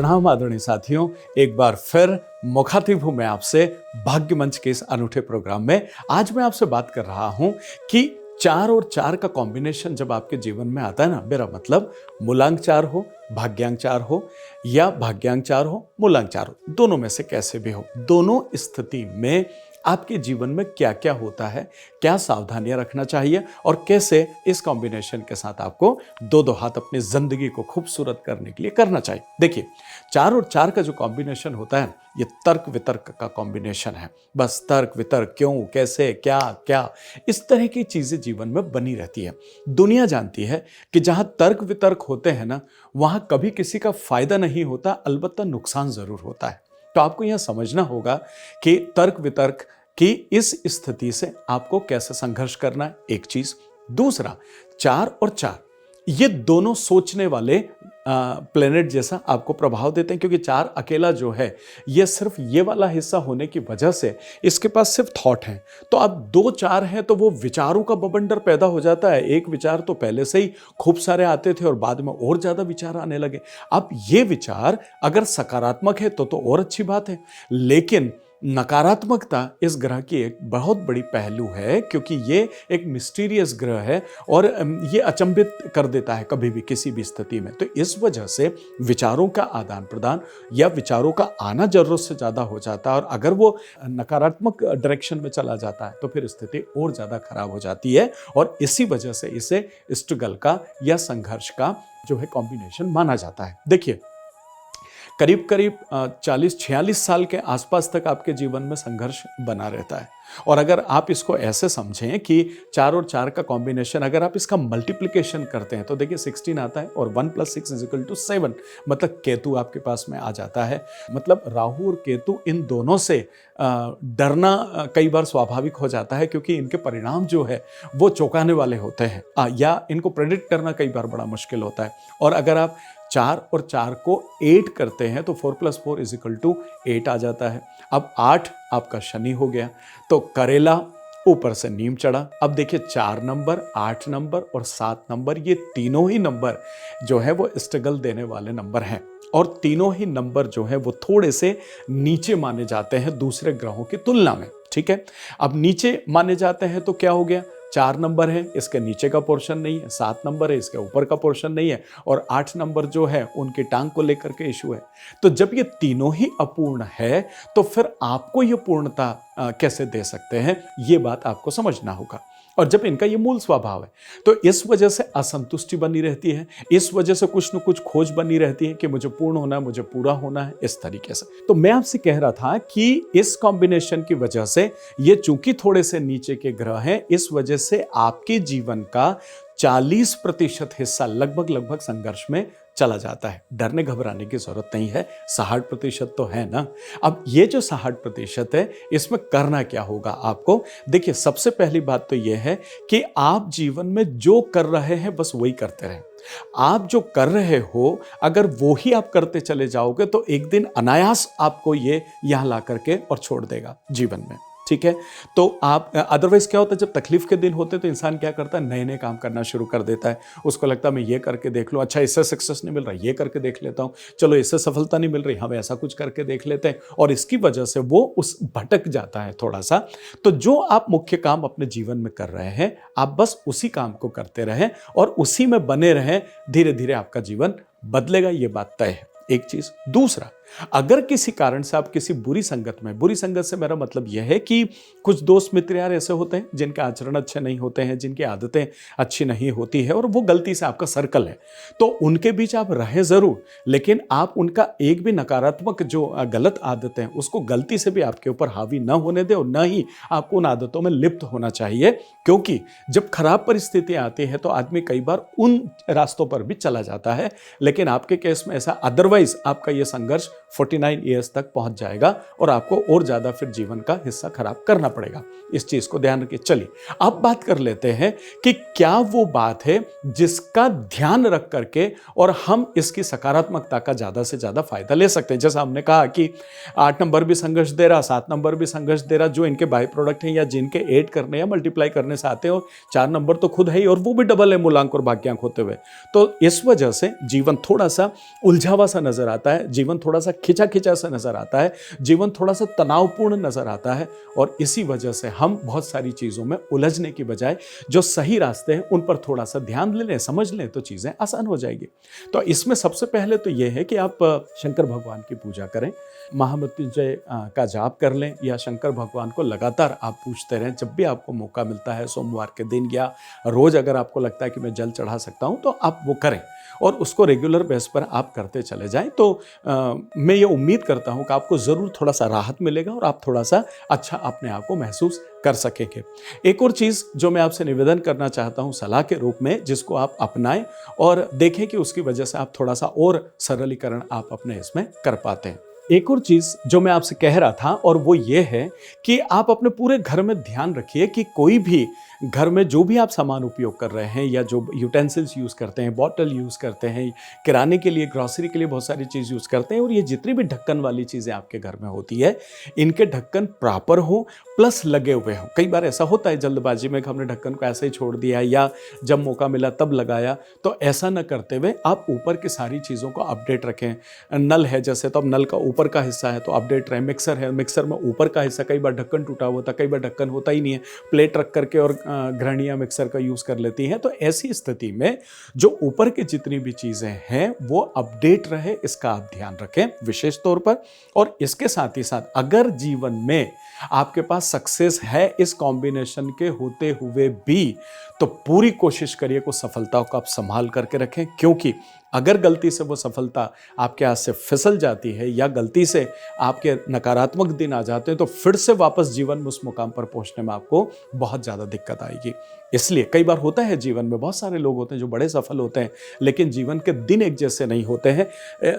प्रणाम आदरणीय साथियों, एक बार फिर मुखातिब हूं मैं आपसे भाग्य मंच के इस अनूठे प्रोग्राम में। आज मैं आपसे बात कर रहा हूं कि 4 और 4 का कॉम्बिनेशन जब आपके जीवन में आता है ना, मेरा मतलब मूलांक 4 हो, भाग्यांक 4 हो या भाग्यांक 4 हो, मूलांक 4 हो, दोनों में से कैसे भी हो, दोनों स्थिति में आपके जीवन में क्या क्या होता है, क्या सावधानियां रखना चाहिए और कैसे इस कॉम्बिनेशन के साथ आपको दो हाथ अपनी जिंदगी को खूबसूरत करने के लिए करना चाहिए। देखिए, 4 और 4 का जो कॉम्बिनेशन होता है, ये तर्क वितर्क का कॉम्बिनेशन है। बस तर्क वितर्क, क्यों, कैसे, क्या क्या, इस तरह की चीजें जीवन में बनी रहती है। दुनिया जानती है कि जहां तर्क वितर्क होते हैं ना, वहां कभी किसी का फायदा नहीं होता, अलबत्ता नुकसान जरूर होता है। तो आपको यह समझना होगा कि तर्क वितर्क की इस स्थिति से आपको कैसे संघर्ष करना है, एक चीज। दूसरा, 4 और 4 ये दोनों सोचने वाले प्लेनेट जैसा आपको प्रभाव देते हैं, क्योंकि 4 अकेला जो है, ये सिर्फ ये वाला हिस्सा होने की वजह से इसके पास सिर्फ थॉट है। तो अब 2-4 हैं तो वो विचारों का बवंडर पैदा हो जाता है। एक विचार तो पहले से ही खूब सारे आते थे और बाद में और ज्यादा विचार आने लगे। अब ये विचार अगर सकारात्मक है तो और अच्छी बात है, लेकिन नकारात्मकता इस ग्रह की एक बहुत बड़ी पहलू है, क्योंकि ये एक मिस्टीरियस ग्रह है और ये अचंभित कर देता है कभी भी किसी भी स्थिति में। तो इस वजह से विचारों का आदान प्रदान या विचारों का आना जरूरत से ज्यादा हो जाता है, और अगर वो नकारात्मक डायरेक्शन में चला जाता है तो फिर स्थिति और ज्यादा खराब हो जाती है, और इसी वजह से इसे स्ट्रगल का या संघर्ष का जो है कॉम्बिनेशन माना जाता है। देखिए, करीब करीब 40-46 साल के आसपास तक आपके जीवन में संघर्ष बना रहता है। और अगर आप इसको ऐसे समझें कि 4 और 4 का कॉम्बिनेशन, अगर आप इसका मल्टीप्लिकेशन करते हैं तो देखिए 16 आता है और 1 + 6 = 7, मतलब केतु आपके पास में आ जाता है। मतलब राहु और केतु, इन दोनों से डरना कई बार स्वाभाविक हो जाता है, क्योंकि इनके परिणाम जो है वो चौंकाने वाले होते हैं, या इनको प्रेडिक्ट करना कई बार बड़ा मुश्किल होता है। और अगर आप 4 और 4 को 8 करते हैं तो 4 + 4 = 8 आ जाता है। अब 8 आपका शनि हो गया, तो करेला ऊपर से नीम चढ़ा। अब देखिए, 4 नंबर, 8 नंबर और 7 नंबर, ये तीनों ही नंबर जो है वो स्ट्रगल देने वाले नंबर हैं, और तीनों ही नंबर जो है वो थोड़े से नीचे माने जाते हैं दूसरे ग्रहों की तुलना में। ठीक है, अब नीचे माने जाते हैं तो क्या हो गया, 4 नंबर है, इसके नीचे का पोर्शन नहीं है, 7 नंबर है, इसके ऊपर का पोर्शन नहीं है, और 8 नंबर जो है उनकी टांग को लेकर के इशू है। तो जब ये तीनों ही अपूर्ण है तो फिर आपको ये पूर्णता कैसे दे सकते हैं, ये बात आपको समझना होगा। और जब इनका ये मूल स्वभाव है तो इस वजह से असंतुष्टि बनी रहती है, इस वजह से कुछ न कुछ खोज बनी रहती है कि मुझे पूर्ण होना है, मुझे पूरा होना है, इस तरीके से। तो मैं आपसे कह रहा था कि इस कॉम्बिनेशन की वजह से, ये चूंकि थोड़े से नीचे के ग्रह हैं, इस वजह से आपके जीवन का 40% हिस्सा लगभग संघर्ष में चला जाता है। डरने घबराने की जरूरत नहीं है, 60% तो है ना। अब ये जो 60% है, इसमें करना क्या होगा आपको? देखिए, सबसे पहली बात तो यह है कि आप जीवन में जो कर रहे हैं बस वही करते रहें। आप जो कर रहे हो, अगर वो ही आप करते चले जाओगे तो एक दिन अनायास आपको ये यहां ला करके और छोड़ देगा जीवन में। ठीक है, तो आप अदरवाइज क्या होता है, जब तकलीफ के दिन होते हैं तो इंसान क्या करता है, नए नए काम करना शुरू कर देता है। उसको लगता है मैं ये करके देख लूं, अच्छा इससे सक्सेस नहीं मिल रहा, ये करके देख लेता हूं, चलो इससे सफलता नहीं मिल रही, हम ऐसा कुछ करके देख लेते हैं, और इसकी वजह से वो उस भटक जाता है थोड़ा सा। तो जो आप मुख्य काम अपने जीवन में कर रहे हैं, आप बस उसी काम को करते रहें और उसी में बने रहें। धीरे धीरे आपका जीवन बदलेगा, ये बात तय है, एक चीज। दूसरा, अगर किसी कारण से आप किसी बुरी संगत में, बुरी संगत से मेरा मतलब यह है कि कुछ दोस्त मित्र यार ऐसे होते हैं जिनके आचरण अच्छे नहीं होते हैं, जिनकी आदतें अच्छी नहीं होती है, और वो गलती से आपका सर्कल है, तो उनके बीच आप रहें जरूर, लेकिन आप उनका एक भी नकारात्मक जो गलत आदतें हैं उसको गलती से भी आपके ऊपर हावी ना होने दें, और ना ही आपको उन आदतों में लिप्त होना चाहिए। क्योंकि जब खराब परिस्थिति आती है तो आदमी कई बार उन रास्तों पर भी चला जाता है, लेकिन आपके केस में ऐसा, अदरवाइज आपका यह संघर्ष 49 ईयर्स तक पहुंच जाएगा और आपको और ज़्यादा फिर जीवन का हिस्सा खराब करना पड़ेगा। इस चीज़ को ध्यान रखिए। चलिए अब बात कर लेते हैं कि क्या वो बात है जिसका ध्यान रख करके और हम इसकी सकारात्मकता का ज़्यादा से ज़्यादा फायदा ले सकते हैं। जैसा हमने कहा कि 8 नंबर भी संघर्ष दे रहा, 7 नंबर भी संघर्ष दे रहा, जो इनके बाई प्रोडक्ट हैं या जिनके ऐड करने या मल्टीप्लाई करने से आते हो, 4 नंबर तो खुद है ही और वो भी डबल है मूलांक और भाग्यांक होते हुए। तो इस वजह से जीवन थोड़ा सा उलझावा सा नजर आता है, जीवन थोड़ा सा खिंचा खिंचा सा नजर आता है, जीवन थोड़ा सा तनावपूर्ण नजर आता है और इसी वजह से हम बहुत सारी चीजों में उलझने की बजाय जो सही रास्ते हैं उन पर थोड़ा सा ध्यान ले लें, समझ लें तो चीजें आसान हो जाएगी। तो इसमें सबसे पहले तो यह है कि आप शंकर भगवान की पूजा करें, महामृत्युंजय का जाप कर लें या शंकर भगवान को लगातार आप पूछते रहें। जब भी आपको मौका मिलता है, सोमवार के दिन या रोज अगर आपको लगता है कि मैं जल चढ़ा सकता हूं, तो आप वो करें और उसको रेगुलर बेस पर आप करते चले जाएं। तो मैं ये उम्मीद करता हूं कि आपको ज़रूर थोड़ा सा राहत मिलेगा और आप थोड़ा सा अच्छा अपने आप को महसूस कर सकेंगे। एक और चीज़ जो मैं आपसे निवेदन करना चाहता हूं सलाह के रूप में, जिसको आप अपनाएं और देखें कि उसकी वजह से आप थोड़ा सा और सरलीकरण आप अपने इसमें कर पाते हैं। एक और चीज़ जो मैं आपसे कह रहा था और वो ये है कि आप अपने पूरे घर में ध्यान रखिए कि कोई भी घर में जो भी आप सामान उपयोग कर रहे हैं या जो यूटेंसिल्स यूज़ करते हैं, बॉटल यूज़ करते हैं, किराने के लिए, ग्रॉसरी के लिए बहुत सारी चीज़ यूज़ करते हैं और ये जितनी भी ढक्कन वाली चीज़ें आपके घर में होती है, इनके ढक्कन प्रॉपर हो प्लस लगे हुए हों। कई बार ऐसा होता है जल्दबाजी में कि हमने ढक्कन को ऐसे ही छोड़ दिया या जब मौका मिला तब लगाया, तो ऐसा न करते हुए आप ऊपर की सारी चीज़ों को अपडेट रखें। नल है जैसे, तो अब नल का ऊपर का हिस्सा है तो अपडेट रहे। मिक्सर है, मिक्सर में ऊपर का हिस्सा, कई बार ढक्कन टूटा हुआ होता, कई बार ढक्कन होता ही नहीं है, प्लेट रख करके और गृहणियाँ मिक्सर का यूज़ कर लेती हैं। तो ऐसी स्थिति में जो ऊपर की जितनी भी चीज़ें हैं वो अपडेट रहे, इसका आप ध्यान रखें विशेष तौर पर। और इसके साथ ही साथ अगर जीवन में आपके पास सक्सेस है इस कॉम्बिनेशन के होते हुए भी, तो पूरी कोशिश करिए कि सफलताओं को आप संभाल करके रखें, क्योंकि अगर गलती से वो सफलता आपके हाथ से फिसल जाती है या गलती से आपके नकारात्मक दिन आ जाते हैं, तो फिर से वापस जीवन में उस मुकाम पर पहुंचने में आपको बहुत ज़्यादा दिक्कत आएगी। इसलिए कई बार होता है जीवन में बहुत सारे लोग होते हैं जो बड़े सफल होते हैं, लेकिन जीवन के दिन एक जैसे नहीं होते हैं।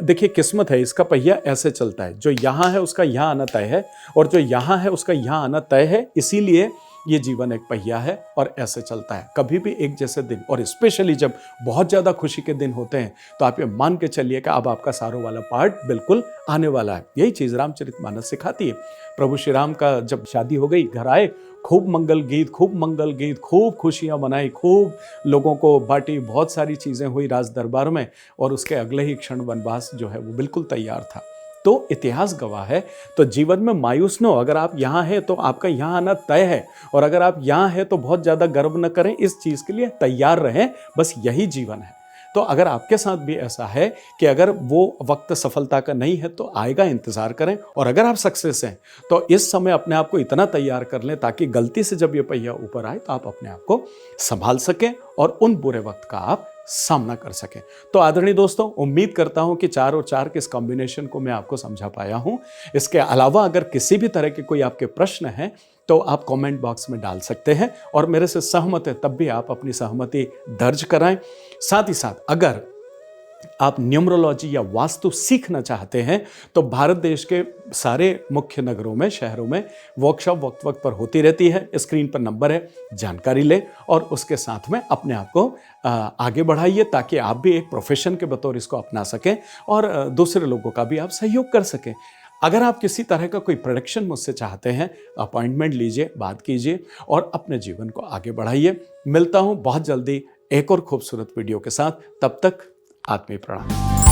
देखिए किस्मत है, इसका पहिया ऐसे चलता है, जो यहाँ है उसका यहाँ आना तय है और जो यहाँ है उसका यहाँ आना तय है। इसीलिए ये जीवन एक पहिया है और ऐसे चलता है, कभी भी एक जैसे दिन। और स्पेशली जब बहुत ज़्यादा खुशी के दिन होते हैं तो आप ये मान के चलिए कि अब आपका सारों वाला पार्ट बिल्कुल आने वाला है। यही चीज़ रामचरितमानस सिखाती है। प्रभु श्री राम का जब शादी हो गई, घर आए, खूब मंगल गीत, खूब खुशियाँ मनाई, खूब लोगों को बांटी, बहुत सारी चीज़ें हुई राज दरबार में और उसके अगले ही क्षण वनवास जो है वो बिल्कुल तैयार था। तो इतिहास गवाह है। तो जीवन में मायूस न हो, अगर आप यहाँ हैं तो आपका यहाँ आना तय है और अगर आप यहाँ हैं तो बहुत ज़्यादा गर्व न करें, इस चीज़ के लिए तैयार रहें, बस यही जीवन है। तो अगर आपके साथ भी ऐसा है कि अगर वो वक्त सफलता का नहीं है तो आएगा, इंतज़ार करें। और अगर आप सक्सेस हैं तो इस समय अपने आप को इतना तैयार कर लें ताकि गलती से जब ये पहिया ऊपर आए तो आप अपने आप को संभाल सकें और उन बुरे वक्त का आप सामना कर सकें। तो आदरणीय दोस्तों, उम्मीद करता हूं कि 4 और 4 के इस कॉम्बिनेशन को मैं आपको समझा पाया हूं। इसके अलावा अगर किसी भी तरह के कोई आपके प्रश्न हैं तो आप कमेंट बॉक्स में डाल सकते हैं और मेरे से सहमत है तब भी आप अपनी सहमति दर्ज कराएं। साथ ही साथ अगर आप न्यूमरोलॉजी या वास्तु सीखना चाहते हैं तो भारत देश के सारे मुख्य नगरों में, शहरों में वर्कशॉप वक्त पर होती रहती है। स्क्रीन पर नंबर है, जानकारी लें और उसके साथ में अपने आप को आगे बढ़ाइए ताकि आप भी एक प्रोफेशन के बतौर इसको अपना सकें और दूसरे लोगों का भी आप सहयोग कर सकें। अगर आप किसी तरह का कोई प्रोडक्शन मुझसे चाहते हैं, अपॉइंटमेंट लीजिए, बात कीजिए और अपने जीवन को आगे बढ़ाइए। मिलता हूं बहुत जल्दी एक और खूबसूरत वीडियो के साथ, तब तक आत्मीय प्रणाम।